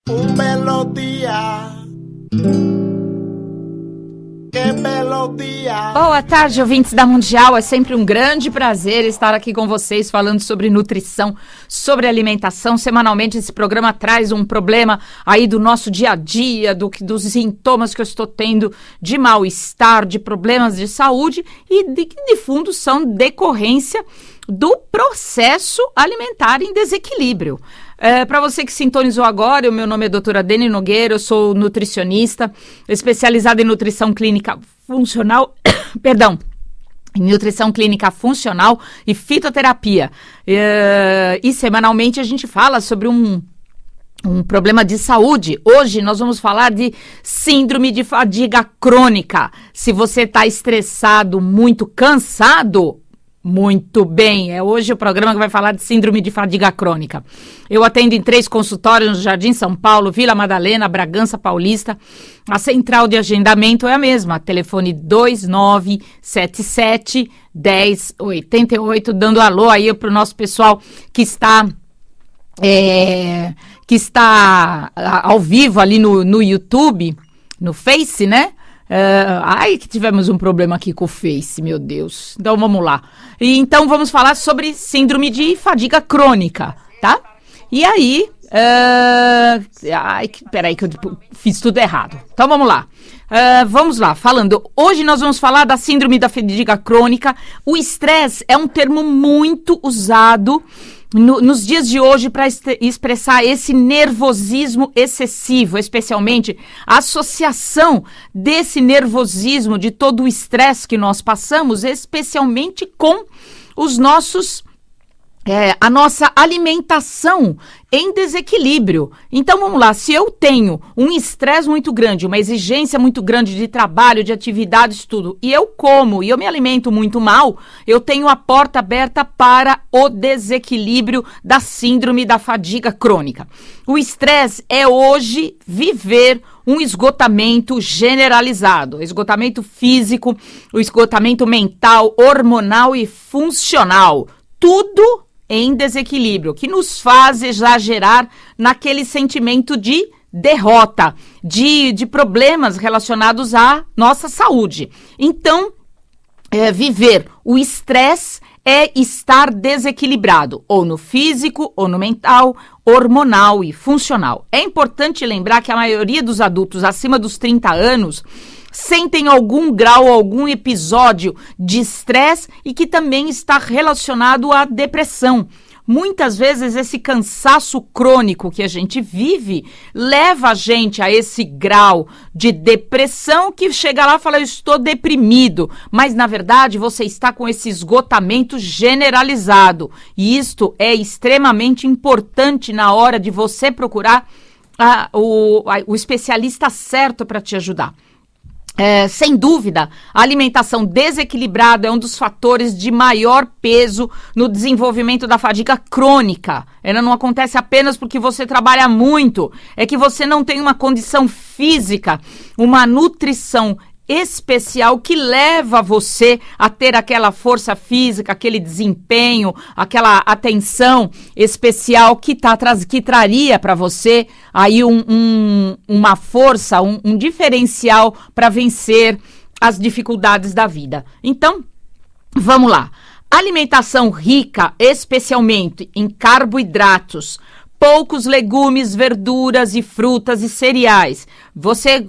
Un belo dia. Que belo dia. Boa tarde, ouvintes da Mundial. É sempre um grande prazer estar aqui com vocês falando sobre nutrição, sobre alimentação. Semanalmente esse programa traz um problema aí do nosso dia a dia, dos sintomas que eu estou tendo de mal-estar, de problemas de saúde e que de fundo são decorrência do processo alimentar em desequilíbrio. Para você que sintonizou agora, o meu nome é doutora Deni Nogueira, eu sou nutricionista, especializada em nutrição clínica funcional, em nutrição clínica funcional e fitoterapia. E semanalmente a gente fala sobre um problema de saúde. Hoje nós vamos falar de síndrome de fadiga crônica. Se você está estressado, muito cansado, muito bem, é hoje o programa que vai falar de síndrome de fadiga crônica. Eu atendo em 3 consultórios no Jardim São Paulo, Vila Madalena, Bragança Paulista. A central de agendamento é a mesma, telefone 2977-1088, dando alô aí para o nosso pessoal que está ao vivo ali no YouTube, no Face, né? Que tivemos um problema aqui com o Face, meu Deus. Então vamos lá. Então vamos falar sobre síndrome de fadiga crônica, tá? E aí, peraí que eu fiz tudo errado. Então vamos lá. Vamos lá, falando. Hoje nós vamos falar da síndrome da fadiga crônica. O estresse é um termo muito usado nos dias de hoje para expressar esse nervosismo excessivo, especialmente a associação desse nervosismo, de todo o estresse que nós passamos, especialmente com os nossos a nossa alimentação em desequilíbrio. Então vamos lá, se eu tenho um estresse muito grande, uma exigência muito grande de trabalho, de atividades, tudo, e eu como, e eu me alimento muito mal, eu tenho a porta aberta para o desequilíbrio da síndrome da fadiga crônica. O estresse é hoje viver um esgotamento generalizado, esgotamento físico, o esgotamento mental, hormonal e funcional, tudo em desequilíbrio, que nos faz exagerar naquele sentimento de derrota, de problemas relacionados à nossa saúde. Então, viver o estresse é estar desequilibrado, ou no físico, ou no mental, hormonal e funcional. É importante lembrar que a maioria dos adultos acima dos 30 anos sentem algum grau, algum episódio de estresse e que também está relacionado à depressão. Muitas vezes esse cansaço crônico que a gente vive leva a gente a esse grau de depressão que chega lá e fala, eu estou deprimido, mas na verdade você está com esse esgotamento generalizado e isto é extremamente importante na hora de você procurar o especialista certo para te ajudar. Sem dúvida, a alimentação desequilibrada é um dos fatores de maior peso no desenvolvimento da fadiga crônica. Ela não acontece apenas porque você trabalha muito, é que você não tem uma condição física, uma nutrição especial que leva você a ter aquela força física, aquele desempenho, aquela atenção especial que traria para você aí uma força, um diferencial para vencer as dificuldades da vida. Então, vamos lá. Alimentação rica, especialmente em carboidratos, poucos legumes, verduras e frutas e cereais. Você,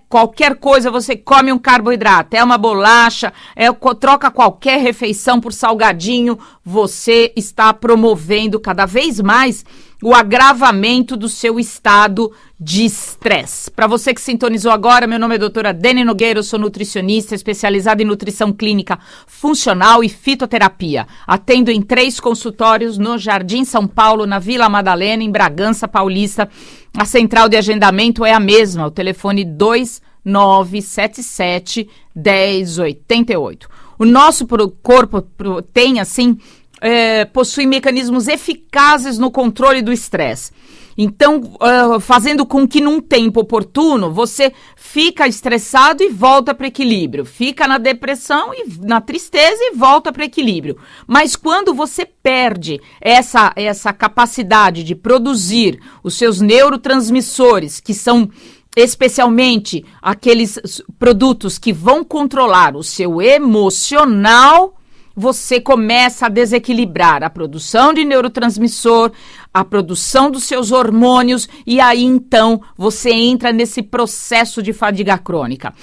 qualquer coisa, você come um carboidrato, é uma bolacha, troca qualquer refeição por salgadinho, você está promovendo cada vez mais o agravamento do seu estado de estresse. Para você que sintonizou agora, meu nome é doutora Deni Nogueira, eu sou nutricionista especializada em nutrição clínica funcional e fitoterapia. Atendo em 3 consultórios no Jardim São Paulo, na Vila Madalena, em Bragança Paulista. A central de agendamento é a mesma, o telefone 2977-1088. O nosso corpo tem, assim, possui mecanismos eficazes no controle do estresse. Então, fazendo com que num tempo oportuno, você fica estressado e volta para o equilíbrio. Fica na depressão e na tristeza e volta para o equilíbrio. Mas quando você perde essa capacidade de produzir os seus neurotransmissores, que são especialmente aqueles produtos que vão controlar o seu emocional, você começa a desequilibrar a produção de neurotransmissor, a produção dos seus hormônios, e aí então você entra nesse processo de fadiga crônica.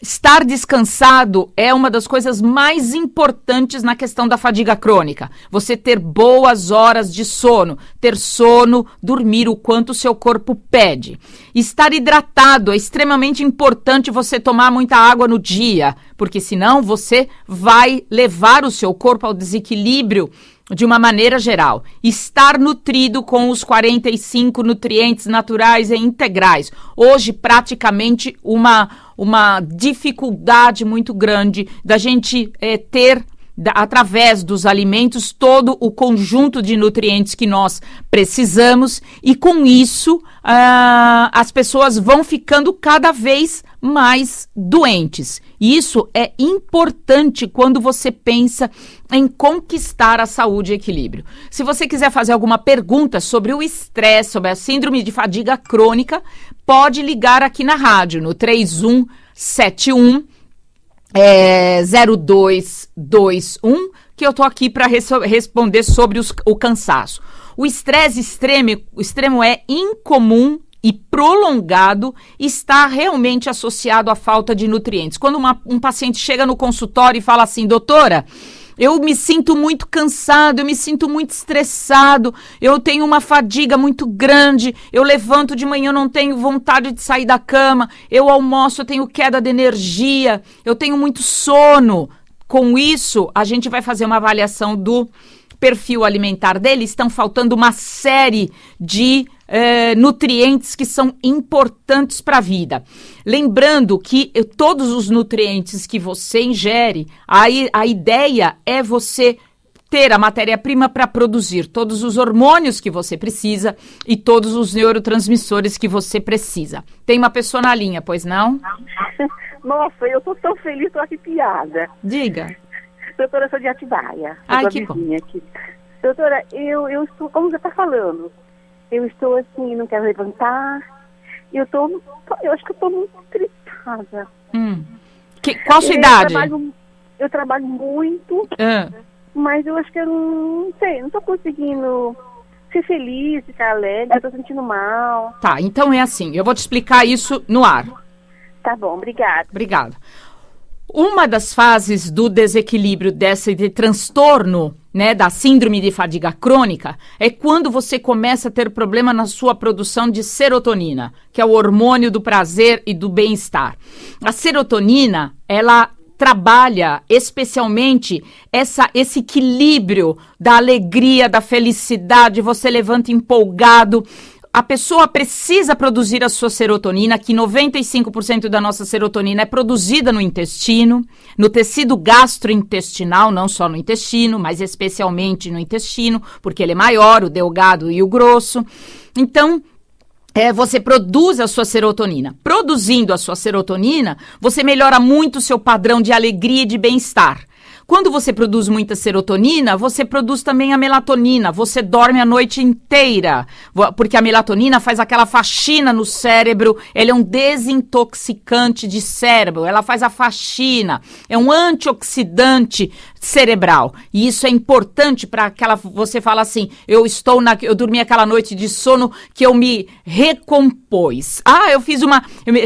Estar descansado é uma das coisas mais importantes na questão da fadiga crônica. Você ter boas horas de sono, ter sono, dormir o quanto o seu corpo pede. Estar hidratado, é extremamente importante você tomar muita água no dia, porque senão você vai levar o seu corpo ao desequilíbrio de uma maneira geral. Estar nutrido com os 45 nutrientes naturais e integrais. Hoje, praticamente, uma dificuldade muito grande da gente ter, através dos alimentos, todo o conjunto de nutrientes que nós precisamos, e com isso as pessoas vão ficando cada vez mais doentes. E isso é importante quando você pensa em conquistar a saúde e equilíbrio. Se você quiser fazer alguma pergunta sobre o estresse, sobre a síndrome de fadiga crônica, pode ligar aqui na rádio, no 3171 0221, que eu tô aqui para responder sobre o cansaço. O estresse extremo é incomum e prolongado, está realmente associado à falta de nutrientes. Quando um paciente chega no consultório e fala assim: doutora, eu me sinto muito cansado, eu me sinto muito estressado, eu tenho uma fadiga muito grande, eu levanto de manhã, eu não tenho vontade de sair da cama, eu almoço, eu tenho queda de energia, eu tenho muito sono. Com isso, a gente vai fazer uma avaliação do perfil alimentar dele. Estão faltando uma série de nutrientes que são importantes para a vida. Lembrando que todos os nutrientes que você ingere, a ideia é você ter a matéria-prima para produzir todos os hormônios que você precisa e todos os neurotransmissores que você precisa. Tem uma pessoa na linha, pois não? Nossa, eu tô tão feliz, tô arrepiada. Diga. Doutora, eu sou de Atibaia. Ai, que bom. Aqui. Doutora, eu estou, como você está falando, eu estou assim, não quero levantar, eu acho que eu estou muito estressada. Qual a sua idade? Eu trabalho muito, mas eu acho que eu não sei, não estou conseguindo ser feliz, ficar alegre, eu estou sentindo mal. Tá, então é assim, eu vou te explicar isso no ar. Tá bom, obrigada. Obrigada. Uma das fases do desequilíbrio de transtorno, né, da síndrome de fadiga crônica, é quando você começa a ter problema na sua produção de serotonina, que é o hormônio do prazer e do bem-estar. A serotonina, ela trabalha especialmente esse equilíbrio da alegria, da felicidade, você levanta empolgado. A pessoa precisa produzir a sua serotonina, que 95% da nossa serotonina é produzida no intestino, no tecido gastrointestinal, não só no intestino, mas especialmente no intestino, porque ele é maior, o delgado e o grosso. Então, você produz a sua serotonina. Produzindo a sua serotonina, você melhora muito o seu padrão de alegria e de bem-estar. Quando você produz muita serotonina, você produz também a melatonina. Você dorme a noite inteira, porque a melatonina faz aquela faxina no cérebro. Ela é um desintoxicante de cérebro. Ela faz a faxina. É um antioxidante cerebral. E isso é importante para você fala assim: eu dormi aquela noite de sono que eu me recompôs.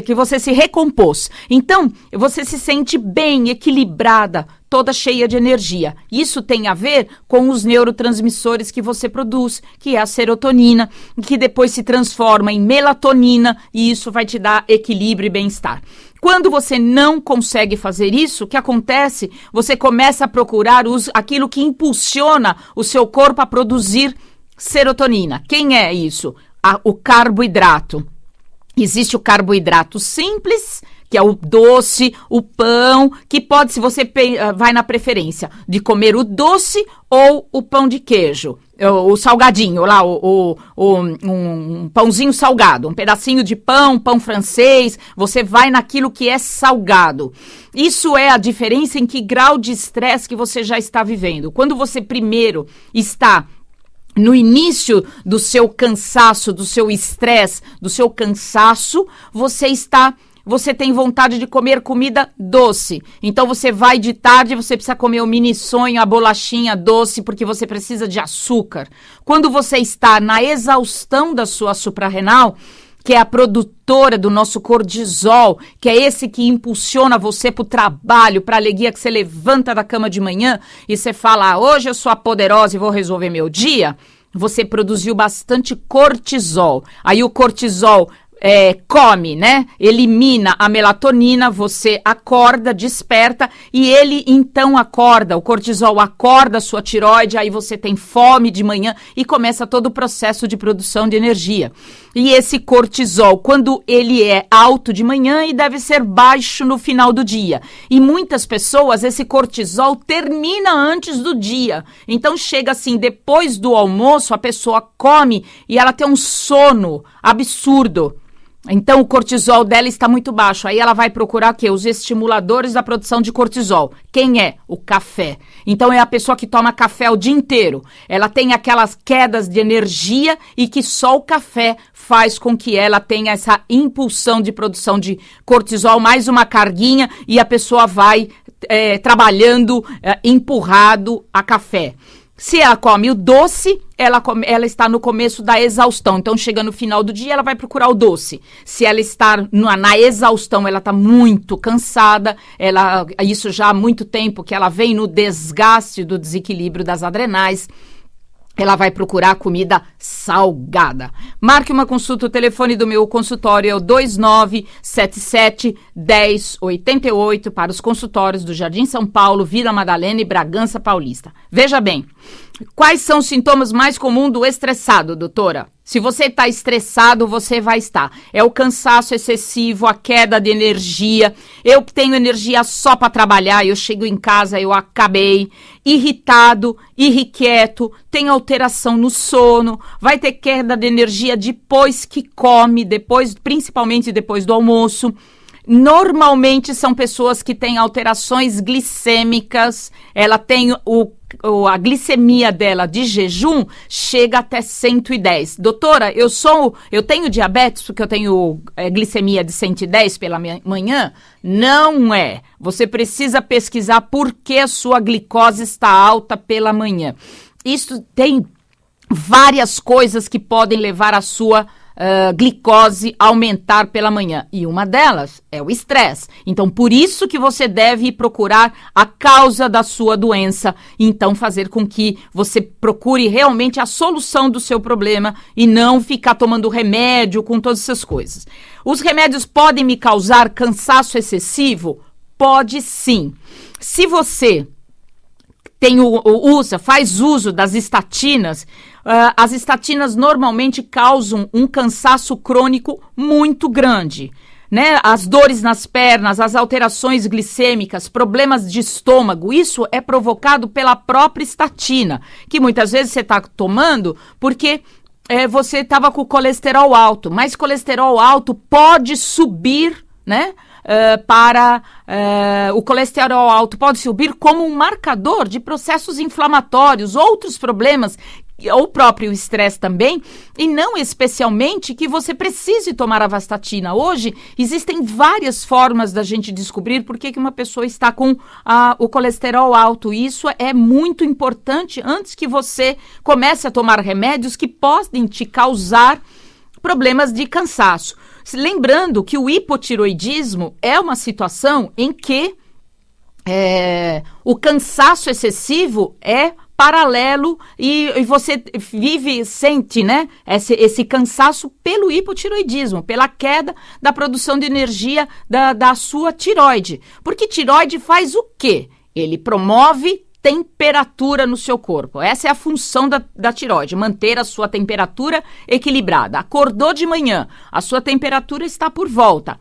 Que você se recompôs. Então, você se sente bem, equilibrada, toda cheia de energia. Isso tem a ver com os neurotransmissores que você produz, que é a serotonina, que depois se transforma em melatonina, e isso vai te dar equilíbrio e bem-estar. Quando você não consegue fazer isso, o que acontece? Você começa a procurar aquilo que impulsiona o seu corpo a produzir serotonina. Quem é isso? O carboidrato. Existe o carboidrato simples, que é o doce, o pão, que pode, se você vai na preferência de comer o doce ou o pão de queijo, o salgadinho lá, um pãozinho salgado, um pedacinho de pão francês, você vai naquilo que é salgado. Isso é a diferença em que grau de estresse que você já está vivendo. Quando você primeiro está no início do seu cansaço, do seu estresse, do seu cansaço, você tem vontade de comer comida doce. Então você vai de tarde, você precisa comer o mini sonho, a bolachinha doce, porque você precisa de açúcar. Quando você está na exaustão da sua suprarrenal, que é a produtora do nosso cortisol, que é esse que impulsiona você para o trabalho, para a alegria que você levanta da cama de manhã e você fala, hoje eu sou a poderosa e vou resolver meu dia, você produziu bastante cortisol. Aí o cortisol come, né? Elimina a melatonina, você acorda, desperta e ele então acorda, o cortisol acorda a sua tireoide, aí você tem fome de manhã e começa todo o processo de produção de energia. E esse cortisol, quando ele é alto de manhã e deve ser baixo no final do dia. E muitas pessoas, esse cortisol termina antes do dia. Então chega assim, depois do almoço, a pessoa come e ela tem um sono absurdo. Então, o cortisol dela está muito baixo. Aí ela vai procurar o quê? Os estimuladores da produção de cortisol. Quem é? O café. Então, é a pessoa que toma café o dia inteiro. Ela tem aquelas quedas de energia e que só o café faz com que ela tenha essa impulsão de produção de cortisol, mais uma carguinha, e a pessoa vai trabalhando empurrado a café. Se ela come o doce, ela está no começo da exaustão. Então, chega no final do dia, ela vai procurar o doce. Se ela está na exaustão, ela está muito cansada, isso já há muito tempo que ela vem no desgaste do desequilíbrio das adrenais, ela vai procurar comida salgada. Marque uma consulta, o telefone do meu consultório é o 2977-1088 para os consultórios do Jardim São Paulo, Vila Madalena e Bragança Paulista. Veja bem, quais são os sintomas mais comuns do estressado, doutora? Se você está estressado, você vai estar. É o cansaço excessivo, a queda de energia. Eu que tenho energia só para trabalhar, eu chego em casa, eu acabei. Irritado, irrequieto, tem alteração no sono, vai ter queda de energia depois que come, principalmente depois do almoço. Normalmente são pessoas que têm alterações glicêmicas, ela tem a glicemia dela de jejum chega até 110. Doutora, eu tenho diabetes porque eu tenho glicemia de 110 pela manhã? Não é. Você precisa pesquisar por que a sua glicose está alta pela manhã. Isso tem várias coisas que podem levar a sua glicose aumentar pela manhã. E uma delas é o estresse. Então, por isso que você deve procurar a causa da sua doença. Então, fazer com que você procure realmente a solução do seu problema e não ficar tomando remédio com todas essas coisas. Os remédios podem me causar cansaço excessivo? Pode sim. Se você faz uso das estatinas, as estatinas normalmente causam um cansaço crônico muito grande, né? As dores nas pernas, as alterações glicêmicas, problemas de estômago, isso é provocado pela própria estatina, que muitas vezes você está tomando porque você estava com o colesterol alto, mas colesterol alto pode subir, né? O colesterol alto pode subir como um marcador de processos inflamatórios, outros problemas, ou o próprio estresse também, e não especialmente que você precise tomar a vastatina. Hoje, existem várias formas da gente descobrir por que uma pessoa está com o colesterol alto. Isso é muito importante antes que você comece a tomar remédios que podem te causar problemas de cansaço. Lembrando que o hipotiroidismo é uma situação em que o cansaço excessivo é paralelo e você sente, né, esse cansaço pelo hipotiroidismo, pela queda da produção de energia da sua tireoide. Porque tireoide faz o quê? Ele promove temperatura no seu corpo. Essa é a função da tireoide, manter a sua temperatura equilibrada. Acordou de manhã, a sua temperatura está por volta.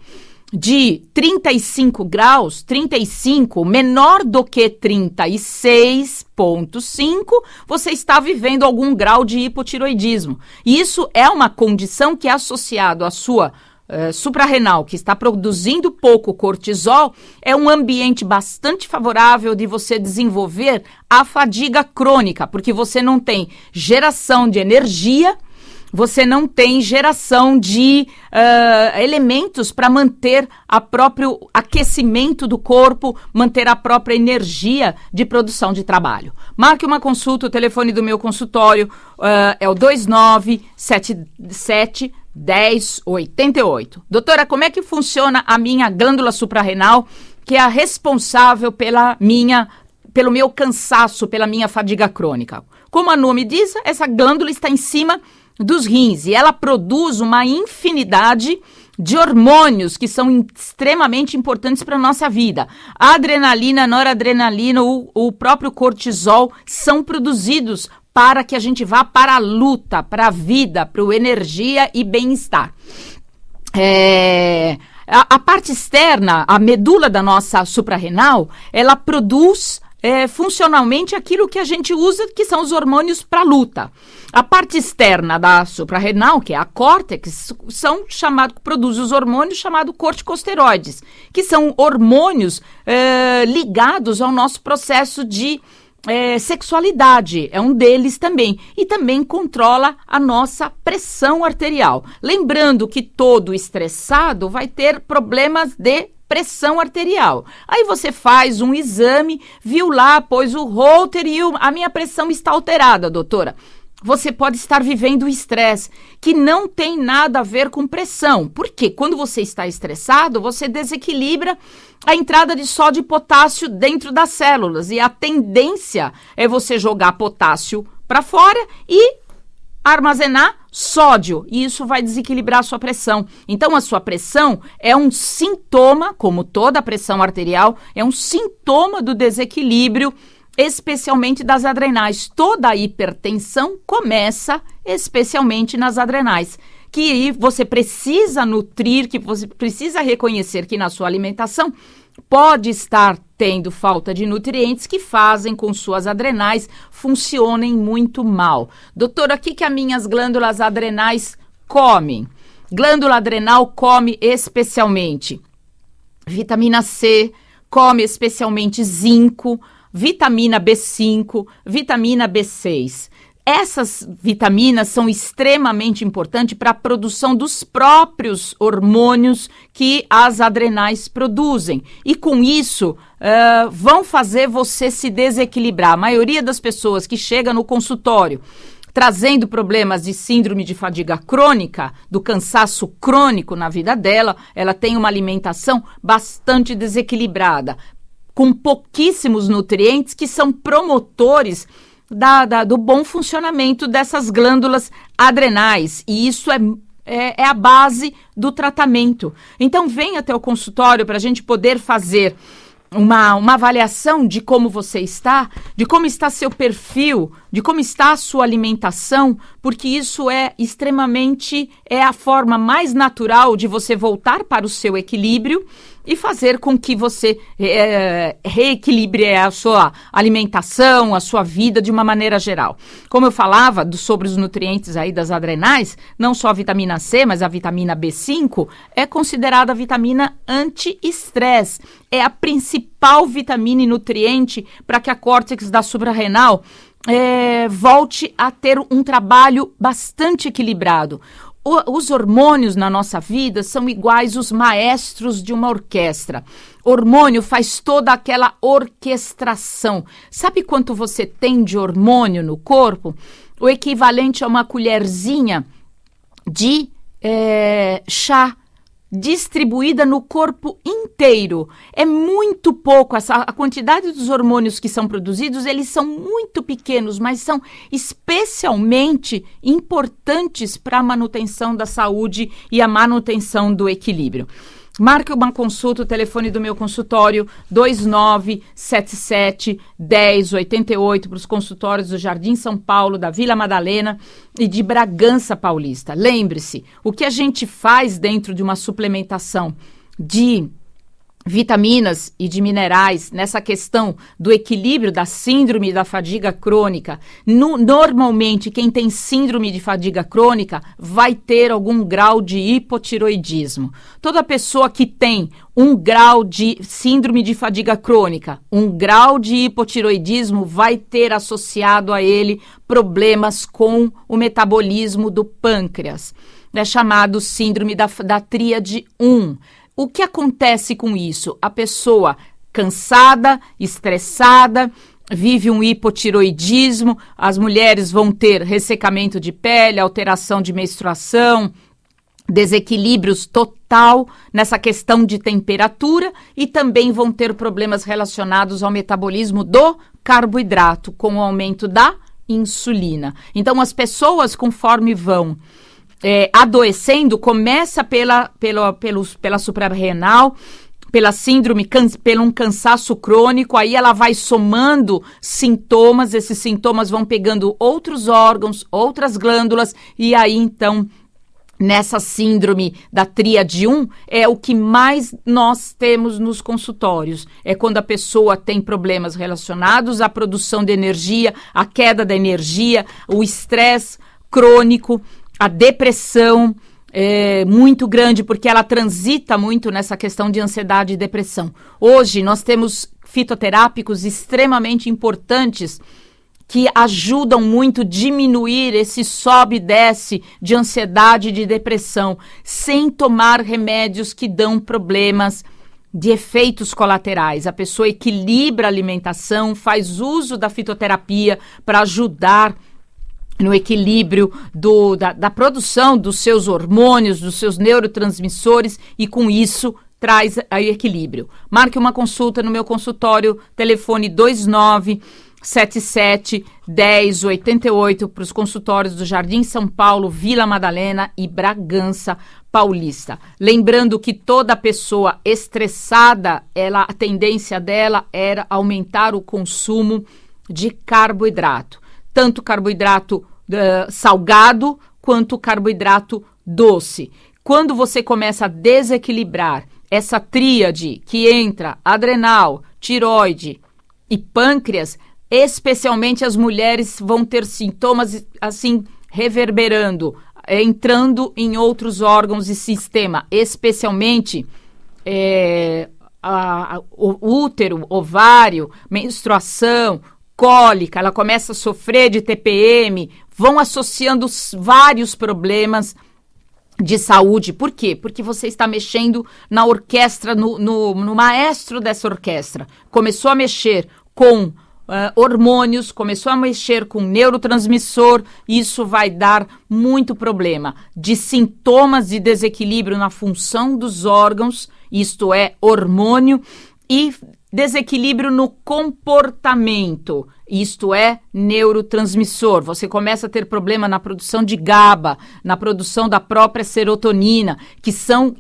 de 35 graus, 35, menor do que 36,5, você está vivendo algum grau de hipotiroidismo. E isso é uma condição que é associado à sua suprarrenal, que está produzindo pouco cortisol, é um ambiente bastante favorável de você desenvolver a fadiga crônica, porque você não tem geração de energia, você não tem geração de elementos para manter o próprio aquecimento do corpo, manter a própria energia de produção de trabalho. Marque uma consulta, o telefone do meu consultório é o 2977-1088. Doutora, como é que funciona a minha glândula suprarrenal, que é a responsável pelo meu cansaço, pela minha fadiga crônica? Como o nome diz, essa glândula está em cima dos rins e ela produz uma infinidade de hormônios que são extremamente importantes para a nossa vida. A adrenalina, a noradrenalina, o próprio cortisol são produzidos para que a gente vá para a luta, para a vida, para a energia e bem-estar. A parte externa, a medula da nossa suprarrenal, ela produz funcionalmente aquilo que a gente usa, que são os hormônios para luta. A parte externa da suprarrenal, que é a córtex, produz os hormônios chamados corticosteroides, que são hormônios ligados ao nosso processo de sexualidade, é um deles também, e também controla a nossa pressão arterial. Lembrando que todo estressado vai ter problemas de pressão arterial. Aí você faz um exame, viu lá, pôs o Holter e a minha pressão está alterada, doutora. Você pode estar vivendo o estresse, que não tem nada a ver com pressão. Porque quando você está estressado, você desequilibra a entrada de sódio e potássio dentro das células. E a tendência é você jogar potássio para fora e armazenar sódio. E isso vai desequilibrar a sua pressão. Então, a sua pressão é um sintoma, como toda a pressão arterial, é um sintoma do desequilíbrio, especialmente das adrenais. Toda a hipertensão começa especialmente nas adrenais, que você precisa nutrir, que você precisa reconhecer que na sua alimentação pode estar tendo falta de nutrientes que fazem com suas adrenais funcionem muito mal. Doutora, o que as minhas glândulas adrenais comem? Glândula adrenal come especialmente vitamina C, come especialmente zinco, vitamina B5, vitamina B6. Essas vitaminas são extremamente importantes para a produção dos próprios hormônios que as adrenais produzem. E com isso, vão fazer você se desequilibrar. A maioria das pessoas que chega no consultório trazendo problemas de síndrome de fadiga crônica, do cansaço crônico na vida dela, ela tem uma alimentação bastante desequilibrada, com pouquíssimos nutrientes que são promotores do bom funcionamento dessas glândulas adrenais. E isso é a base do tratamento. Então, venha até o consultório para a gente poder fazer uma avaliação de como você está, de como está seu perfil, de como está a sua alimentação, porque isso é a forma mais natural de você voltar para o seu equilíbrio e fazer com que você reequilibre a sua alimentação, a sua vida de uma maneira geral. Como eu falava sobre os nutrientes aí das adrenais, não só a vitamina C, mas a vitamina B5 é considerada a vitamina anti-estresse. É a principal vitamina e nutriente para que a córtex da suprarrenal volte a ter um trabalho bastante equilibrado. Os hormônios na nossa vida são iguais os maestros de uma orquestra. Hormônio faz toda aquela orquestração. Sabe quanto você tem de hormônio no corpo? O equivalente a uma colherzinha de chá distribuída no corpo inteiro. É muito pouco. A quantidade dos hormônios que são produzidos, eles são muito pequenos, mas são especialmente importantes para a manutenção da saúde e a manutenção do equilíbrio. Marque uma consulta, o telefone do meu consultório, 2977-1088, para os consultórios do Jardim São Paulo, da Vila Madalena e de Bragança Paulista. Lembre-se, o que a gente faz dentro de uma suplementação de vitaminas e de minerais, nessa questão do equilíbrio da síndrome da fadiga crônica, normalmente quem tem síndrome de fadiga crônica vai ter algum grau de hipotiroidismo. Toda pessoa que tem um grau de síndrome de fadiga crônica, um grau de hipotiroidismo, vai ter associado a ele problemas com o metabolismo do pâncreas. É chamado síndrome da tríade 1. O que acontece com isso? A pessoa cansada, estressada, vive um hipotiroidismo, as mulheres vão ter ressecamento de pele, alteração de menstruação, desequilíbrios total nessa questão de temperatura e também vão ter problemas relacionados ao metabolismo do carboidrato, com o aumento da insulina. Então, as pessoas, conforme vão adoecendo, começa pela suprarrenal, pela síndrome, pelo um cansaço crônico, aí ela vai somando sintomas, esses sintomas vão pegando outros órgãos, outras glândulas, e aí então, nessa síndrome da tríade 1, é o que mais nós temos nos consultórios. É quando a pessoa tem problemas relacionados à produção de energia, à queda da energia, o estresse crônico, a depressão é muito grande, porque ela transita muito nessa questão de ansiedade e depressão. Hoje, nós temos fitoterápicos extremamente importantes que ajudam muito a diminuir esse sobe e desce de ansiedade e de depressão, sem tomar remédios que dão problemas de efeitos colaterais. A pessoa equilibra a alimentação, faz uso da fitoterapia para ajudar no equilíbrio da produção dos seus hormônios, dos seus neurotransmissores, e com isso traz aí equilíbrio. Marque uma consulta no meu consultório, telefone 2977-1088, para os consultórios do Jardim São Paulo, Vila Madalena e Bragança Paulista. Lembrando que toda pessoa estressada, a tendência dela era aumentar o consumo de carboidrato. Tanto carboidrato salgado quanto carboidrato doce. Quando você começa a desequilibrar essa tríade que entra adrenal, tireoide e pâncreas, especialmente as mulheres vão ter sintomas assim reverberando, entrando em outros órgãos e sistema, especialmente o útero, ovário, menstruação, cólica, ela começa a sofrer de TPM, vão associando vários problemas de saúde. Por quê? Porque você está mexendo na orquestra, no maestro dessa orquestra. Começou a mexer com hormônios, começou a mexer com neurotransmissor, isso vai dar muito problema de sintomas de desequilíbrio na função dos órgãos, isto é, hormônio, e desequilíbrio no comportamento, isto é, neurotransmissor. Você começa a ter problema na produção de GABA, na produção da própria serotonina,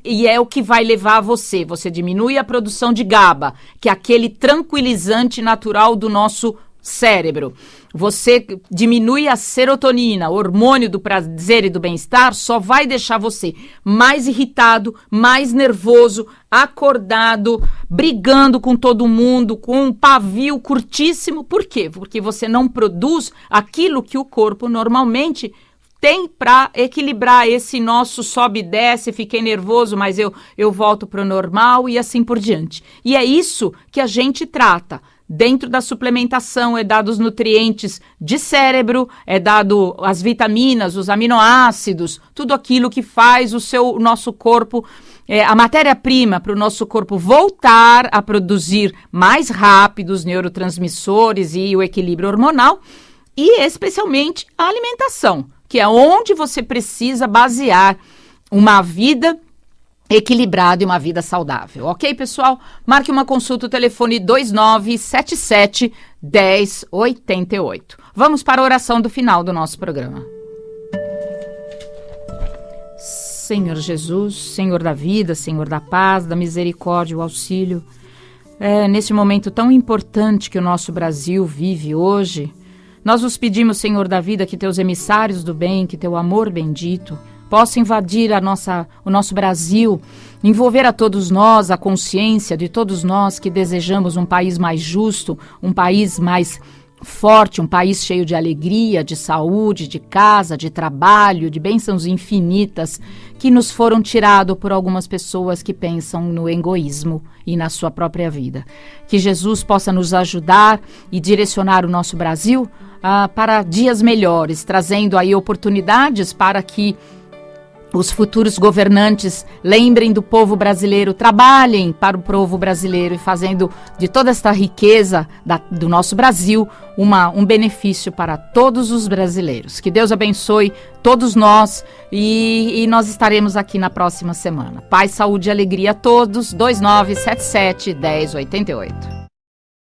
e é o que vai levar você diminui a produção de GABA, que é aquele tranquilizante natural do nosso cérebro. Você diminui a serotonina, hormônio do prazer e do bem-estar, só vai deixar você mais irritado, mais nervoso, acordado, brigando com todo mundo, com um pavio curtíssimo. Por quê? Porque você não produz aquilo que o corpo normalmente tem para equilibrar esse nosso sobe e desce, fiquei nervoso, mas eu volto para o normal e assim por diante. E é isso que a gente trata. Dentro da suplementação é dado os nutrientes de cérebro, é dado as vitaminas, os aminoácidos, tudo aquilo que faz o nosso corpo, a matéria-prima para o nosso corpo voltar a produzir mais rápido os neurotransmissores e o equilíbrio hormonal, e especialmente a alimentação, que é onde você precisa basear uma vida equilibrado e uma vida saudável. Ok, pessoal? Marque uma consulta, o telefone 2977-1088. Vamos para a oração do final do nosso programa. Senhor Jesus, Senhor da vida, Senhor da paz, da misericórdia, o auxílio, nesse momento tão importante que o nosso Brasil vive hoje, nós os pedimos, Senhor da vida, que teus emissários do bem, que teu amor bendito possa invadir o nosso Brasil, envolver a todos nós, a consciência de todos nós que desejamos um país mais justo, um país mais forte, um país cheio de alegria, de saúde, de casa, de trabalho, de bênçãos infinitas que nos foram tirados por algumas pessoas que pensam no egoísmo e na sua própria vida. Que Jesus possa nos ajudar e direcionar o nosso Brasil para dias melhores, trazendo aí oportunidades para que os futuros governantes lembrem do povo brasileiro, trabalhem para o povo brasileiro e fazendo de toda esta riqueza do nosso Brasil um benefício para todos os brasileiros. Que Deus abençoe todos nós e nós estaremos aqui na próxima semana. Paz, saúde e alegria a todos. 2977-1088.